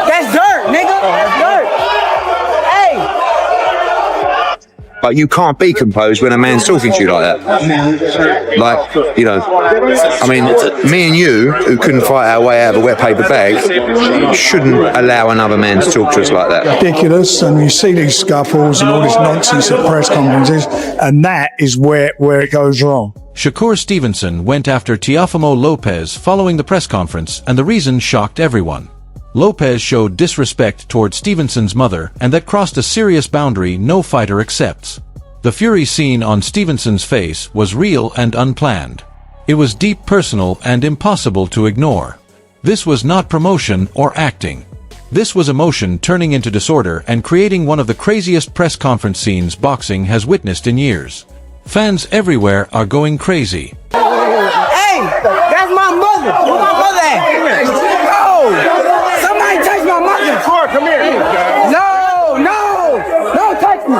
That's dirt, nigga. That's dirt. Hey. But you can't be composed when a man's talking to you like that. Like, you know, I mean, me and you, who couldn't fight our way out of a wet paper bag, shouldn't allow another man to talk to us like that. Ridiculous, and you see these scuffles and all this nonsense at press conferences, and that is where it goes wrong. Shakur Stevenson went after Teófimo Lopez following the press conference, and the reason shocked everyone. Lopez showed disrespect toward Stevenson's mother, and that crossed a serious boundary no fighter accepts. The fury seen on Stevenson's face was real and unplanned. It was deep personal and impossible to ignore. This was not promotion or acting. This was emotion turning into disorder and creating one of the craziest press conference scenes boxing has witnessed in years. Fans everywhere are going crazy. Hey, that's my mother. Where my mother at? Oh, somebody touch my mother. Come here. No, don't touch me.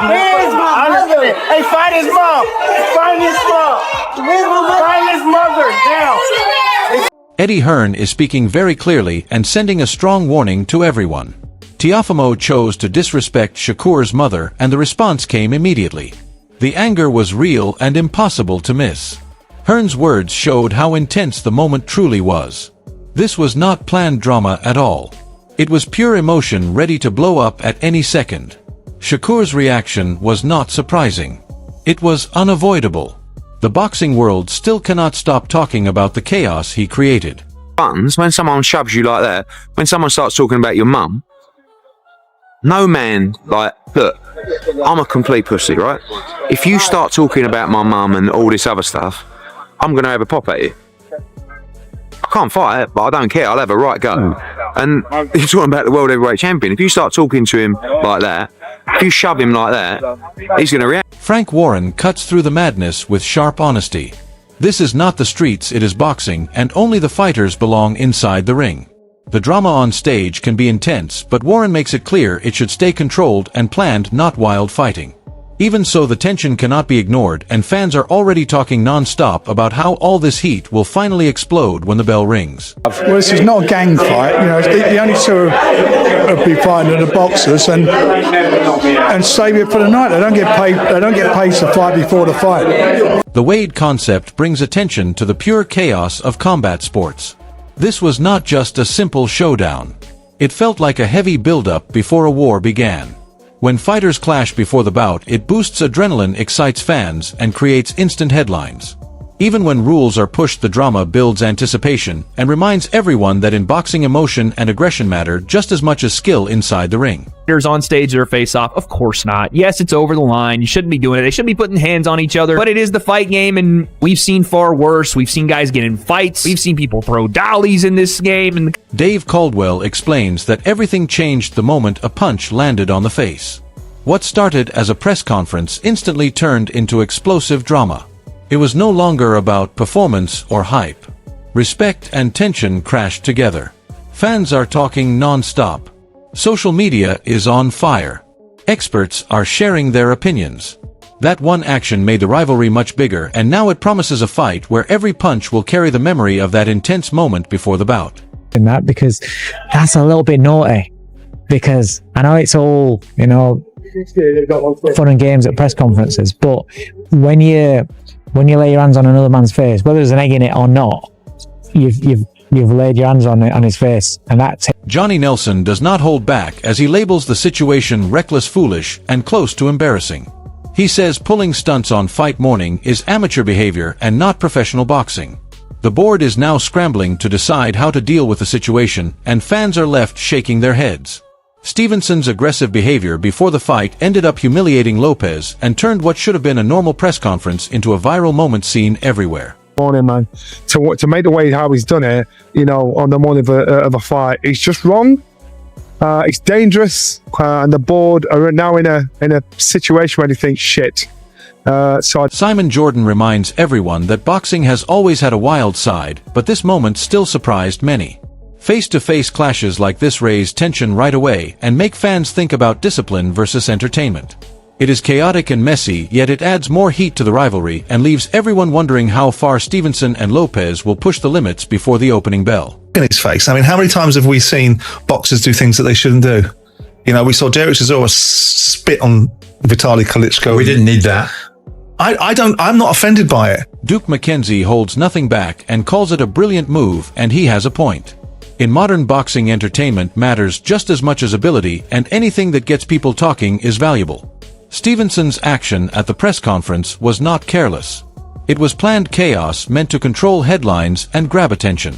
Where's my mother? Hey, find his mom. Find his mom. Where's my mother? Find his mother now. Eddie Hearn is speaking very clearly and sending a strong warning to everyone. Teofimo chose to disrespect Shakur's mother, and the response came immediately. The anger was real and impossible to miss. Hearn's words showed how intense the moment truly was. This was not planned drama at all. It was pure emotion ready to blow up at any second. Shakur's reaction was not surprising. It was unavoidable. The boxing world still cannot stop talking about the chaos he created. Buttons, when someone shoves you like that, when someone starts talking about your mum, no man, like, look, I'm a complete pussy, right? If you start talking about my mum and all this other stuff, I'm going to have a pop at you. I can't fight it, but I don't care. I'll have a right go. And you're talking about the world heavyweight champion. If you start talking to him like that, if you shove him like that, he's going to react. Frank Warren cuts through the madness with sharp honesty. This is not the streets, it is boxing, and only the fighters belong inside the ring. The drama on stage can be intense, but Warren makes it clear it should stay controlled and planned, not wild fighting. Even so, the tension cannot be ignored, and fans are already talking non-stop about how all this heat will finally explode when the bell rings. Well, this is not a gang fight. You know, the only two who be fighting are the boxers, and save it for the night. They don't get paid. They don't get paid to fight before the fight. The Wade concept brings attention to the pure chaos of combat sports. This was not just a simple showdown. It felt like a heavy build-up before a war began. When fighters clash before the bout, it boosts adrenaline, excites fans, and creates instant headlines. Even when rules are pushed, the drama builds anticipation and reminds everyone that in boxing, emotion and aggression matter just as much as skill inside the ring. On stage their face off? Of course not. Yes, it's over the line. You shouldn't be doing it. They shouldn't be putting hands on each other. But it is the fight game, and we've seen far worse. We've seen guys get in fights. We've seen people throw dollies in this game. And Dave Caldwell explains that everything changed the moment a punch landed on the face. What started as a press conference instantly turned into explosive drama. It was no longer about performance or hype. Respect and tension crashed together. Fans are talking non-stop. Social media is on fire. Experts are sharing their opinions. That one action made the rivalry much bigger, and now it promises a fight where every punch will carry the memory of that intense moment before the bout. And that, because that's a little bit naughty. Because I know it's all, you know, fun and games at press conferences, but when you lay your hands on another man's face, whether there's an egg in it or not, you've laid your hands on his face, and that's it. Johnny Nelson does not hold back as he labels the situation reckless, foolish, and close to embarrassing. He says pulling stunts on fight morning is amateur behavior and not professional boxing. The board is now scrambling to decide how to deal with the situation, and fans are left shaking their heads. Stevenson's aggressive behavior before the fight ended up humiliating Lopez and turned what should have been a normal press conference into a viral moment seen everywhere. Morning, man. To make the way how he's done it, you know, on the morning of a fight, it's just wrong. It's dangerous, and the board are now in a situation where they think shit. Simon Jordan reminds everyone that boxing has always had a wild side, but this moment still surprised many. Face-to-face clashes like this raise tension right away and make fans think about discipline versus entertainment. It is chaotic and messy, yet it adds more heat to the rivalry and leaves everyone wondering how far Stevenson and Lopez will push the limits before the opening bell. In his face. I mean, how many times have we seen boxers do things that they shouldn't do? You know, we saw Derek Chisora spit on Vitaly Klitschko. We didn't need that. I'm not offended by it. Duke McKenzie holds nothing back and calls it a brilliant move, and he has a point. In modern boxing, entertainment matters just as much as ability, and anything that gets people talking is valuable. Stevenson's action at the press conference was not careless. It was planned chaos meant to control headlines and grab attention.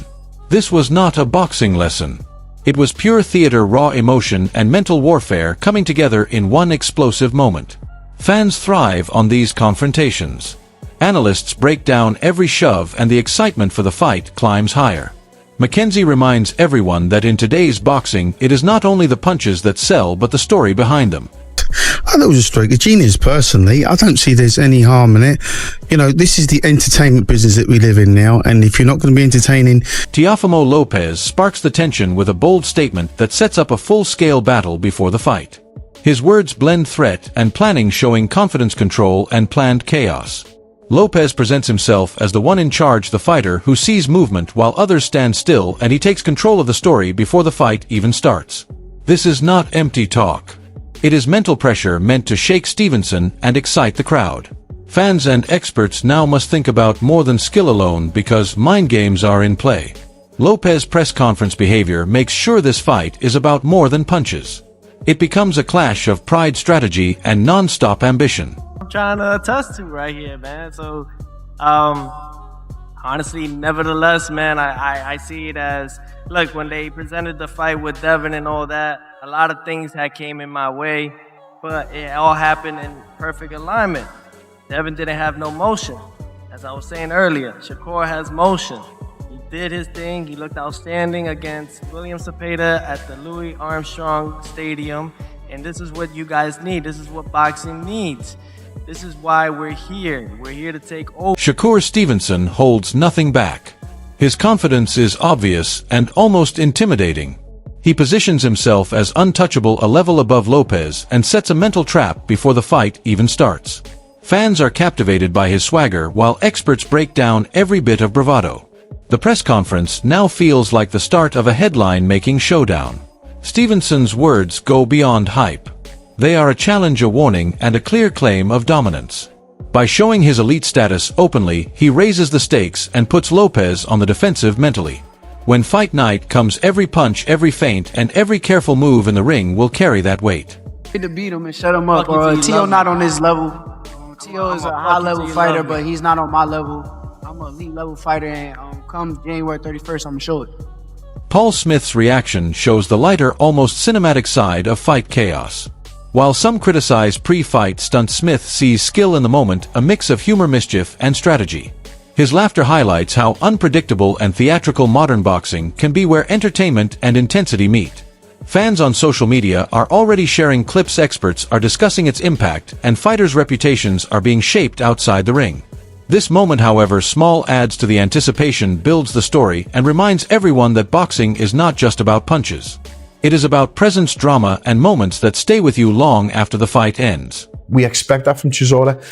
This was not a boxing lesson. It was pure theater, raw emotion and mental warfare coming together in one explosive moment. Fans thrive on these confrontations. Analysts break down every shove and the excitement for the fight climbs higher. McKenzie reminds everyone that in today's boxing, it is not only the punches that sell but the story behind them. I thought it was a stroke of genius, personally. I don't see there's any harm in it. You know, this is the entertainment business that we live in now, and if you're not going to be entertaining... Teofimo Lopez sparks the tension with a bold statement that sets up a full-scale battle before the fight. His words blend threat and planning, showing confidence, control, and planned chaos. Lopez presents himself as the one in charge, the fighter who sees movement while others stand still, and he takes control of the story before the fight even starts. This is not empty talk. It is mental pressure meant to shake Stevenson and excite the crowd. Fans and experts now must think about more than skill alone because mind games are in play. Lopez's press conference behavior makes sure this fight is about more than punches. It becomes a clash of pride, strategy, and non-stop ambition. I'm trying to attest to right here, man. So, honestly, nevertheless, man, I see it as, look, when they presented the fight with Devin and all that, a lot of things had came in my way, but it all happened in perfect alignment. Devin didn't have no motion. As I was saying earlier, Shakur has motion. He did his thing. He looked outstanding against William Cepeda at the Louis Armstrong Stadium. And this is what you guys need. This is what boxing needs. This is why we're here. We're here to take over. Shakur Stevenson holds nothing back. His confidence is obvious and almost intimidating. He positions himself as untouchable, a level above Lopez, and sets a mental trap before the fight even starts. Fans are captivated by his swagger while experts break down every bit of bravado. The press conference now feels like the start of a headline-making showdown. Stevenson's words go beyond hype. They are a challenge, a warning, and a clear claim of dominance. By showing his elite status openly, he raises the stakes and puts Lopez on the defensive mentally. When fight night comes, every punch, every feint, and every careful move in the ring will carry that weight. To beat him and shut him up. Teo not on this level. Teo is a high-level fighter, but he's not on my level. I'm an elite-level fighter, and come January 31st, I'm going to show it. Paul Smith's reaction shows the lighter, almost cinematic side of fight chaos. While some criticize pre-fight stunts, Smith sees skill in the moment, a mix of humor, mischief, and strategy. His laughter highlights how unpredictable and theatrical modern boxing can be, where entertainment and intensity meet. Fans on social media are already sharing clips, experts are discussing its impact, and fighters' reputations are being shaped outside the ring. This moment, however small, adds to the anticipation, builds the story, and reminds everyone that boxing is not just about punches. It is about presence, drama, and moments that stay with you long after the fight ends. We expect that from Chisora.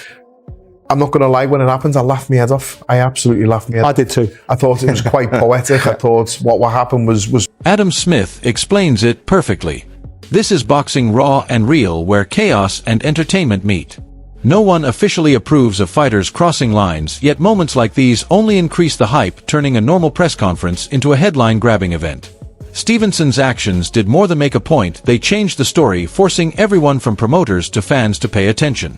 I'm not going to lie, when it happens, I laughed my head off. I absolutely laughed my head off. I did too. I thought it was quite poetic. I thought what happened was... Adam Smith explains it perfectly. This is boxing, raw and real, where chaos and entertainment meet. No one officially approves of fighters crossing lines, yet moments like these only increase the hype, turning a normal press conference into a headline-grabbing event. Stevenson's actions did more than make a point, they changed the story, forcing everyone from promoters to fans to pay attention.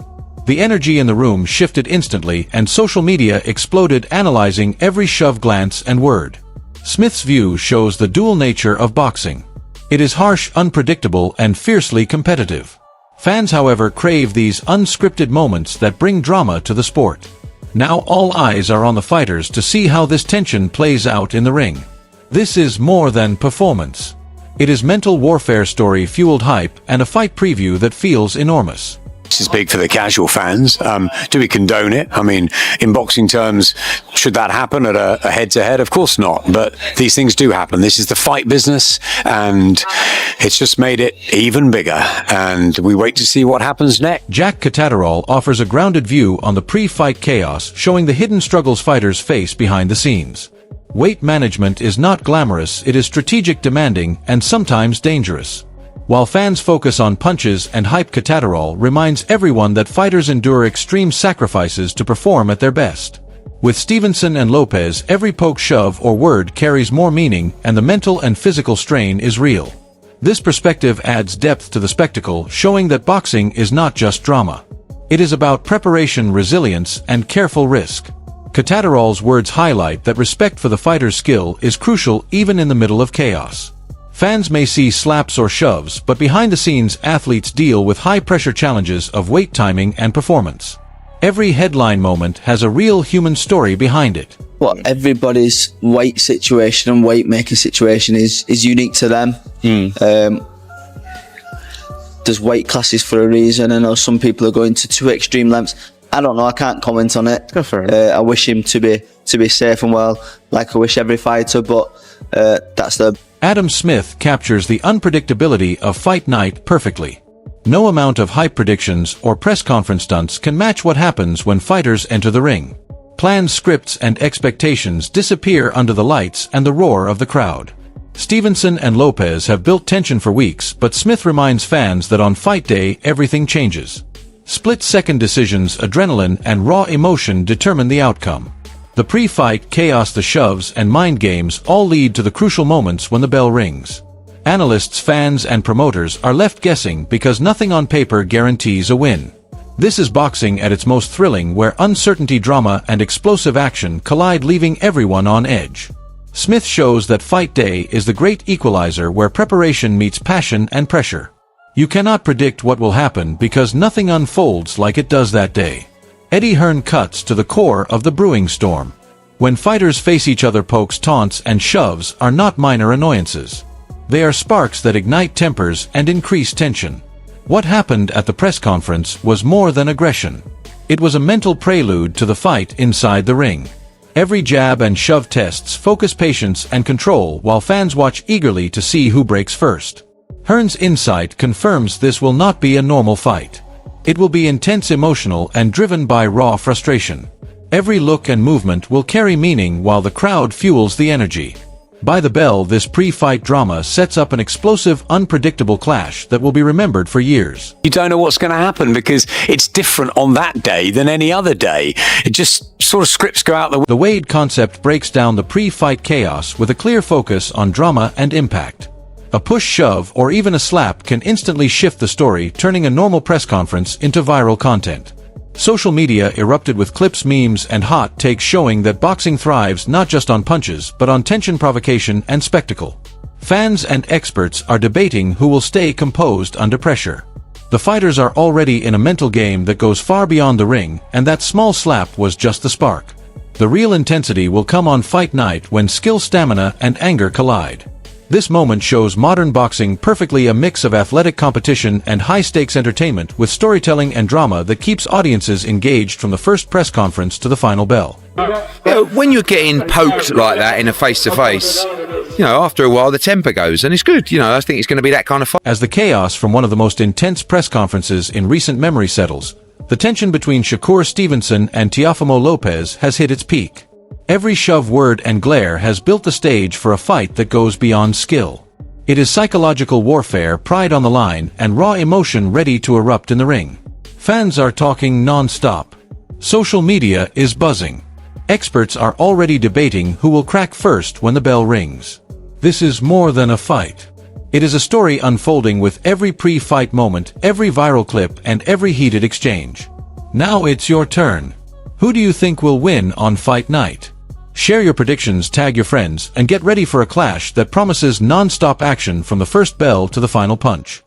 The energy in the room shifted instantly, and social media exploded, analyzing every shove, glance, and word. Smith's view shows the dual nature of boxing. It is harsh, unpredictable, and fiercely competitive. Fans, however, crave these unscripted moments that bring drama to the sport. Now all eyes are on the fighters to see how this tension plays out in the ring. This is more than performance. It is mental warfare, story-fueled hype, and a fight preview that feels enormous. This is big for the casual fans. Do we condone it? I mean, in boxing terms, should that happen at a head-to-head? Of course not. But these things do happen. This is the fight business, and it's just made it even bigger. And we wait to see what happens next. Jack Catterall offers a grounded view on the pre-fight chaos, showing the hidden struggles fighters face behind the scenes. Weight management is not glamorous, it is strategic, demanding, and sometimes dangerous. While fans focus on punches and hype, Catterall reminds everyone that fighters endure extreme sacrifices to perform at their best. With Stevenson and Lopez, every poke, shove, or word carries more meaning, and the mental and physical strain is real. This perspective adds depth to the spectacle, showing that boxing is not just drama. It is about preparation, resilience, and careful risk. Catterall's words highlight that respect for the fighter's skill is crucial even in the middle of chaos. Fans may see slaps or shoves, but behind the scenes, athletes deal with high-pressure challenges of weight, timing, and performance. Every headline moment has a real human story behind it. Well, everybody's weight situation and weight making situation is unique to them. There's weight classes for a reason. I know some people are going to too extreme lengths. I don't know. I can't comment on it. Go for it. I wish him to be safe and well, like I wish every fighter. But that's the. Adam Smith captures the unpredictability of fight night perfectly. No amount of hype predictions or press conference stunts can match what happens when fighters enter the ring. Planned scripts and expectations disappear under the lights and the roar of the crowd. Stevenson and Lopez have built tension for weeks, but Smith reminds fans that on fight day, everything changes. Split-second decisions, adrenaline, and raw emotion determine the outcome. The pre-fight chaos, the shoves, and mind games all lead to the crucial moments when the bell rings. Analysts, fans, and promoters are left guessing because nothing on paper guarantees a win. This is boxing at its most thrilling, where uncertainty, drama, and explosive action collide, leaving everyone on edge. Smith shows that fight day is the great equalizer, where preparation meets passion and pressure. You cannot predict what will happen because nothing unfolds like it does that day. Eddie Hearn cuts to the core of the brewing storm. When fighters face each other, pokes, taunts, and shoves are not minor annoyances. They are sparks that ignite tempers and increase tension. What happened at the press conference was more than aggression. It was a mental prelude to the fight inside the ring. Every jab and shove tests focus, patience, and control, while fans watch eagerly to see who breaks first. Hearn's insight confirms this will not be a normal fight. It will be intense, emotional, and driven by raw frustration. Every look and movement will carry meaning, while the crowd fuels the energy. By the bell, this pre-fight drama sets up an explosive, unpredictable clash that will be remembered for years. You don't know what's going to happen because it's different on that day than any other day. It just sort of scripts go out the window. The Wade concept breaks down the pre-fight chaos with a clear focus on drama and impact. A push, shove, or even a slap can instantly shift the story, turning a normal press conference into viral content. Social media erupted with clips, memes, and hot takes showing that boxing thrives not just on punches, but on tension, provocation, and spectacle. Fans and experts are debating who will stay composed under pressure. The fighters are already in a mental game that goes far beyond the ring, and that small slap was just the spark. The real intensity will come on fight night, when skill, stamina, and anger collide. This moment shows modern boxing perfectly, a mix of athletic competition and high-stakes entertainment, with storytelling and drama that keeps audiences engaged from the first press conference to the final bell. When you're getting poked like that in a face-to-face, after a while the temper goes, and it's good. I think it's going to be that kind of fight. As the chaos from one of the most intense press conferences in recent memory settles, the tension between Shakur Stevenson and Teofimo Lopez has hit its peak. Every shove, word, and glare has built the stage for a fight that goes beyond skill. It is psychological warfare, pride on the line, and raw emotion ready to erupt in the ring. Fans are talking non-stop. Social media is buzzing. Experts are already debating who will crack first when the bell rings. This is more than a fight. It is a story unfolding with every pre-fight moment, every viral clip, and every heated exchange. Now it's your turn. Who do you think will win on fight night? Share your predictions, tag your friends, and get ready for a clash that promises non-stop action from the first bell to the final punch.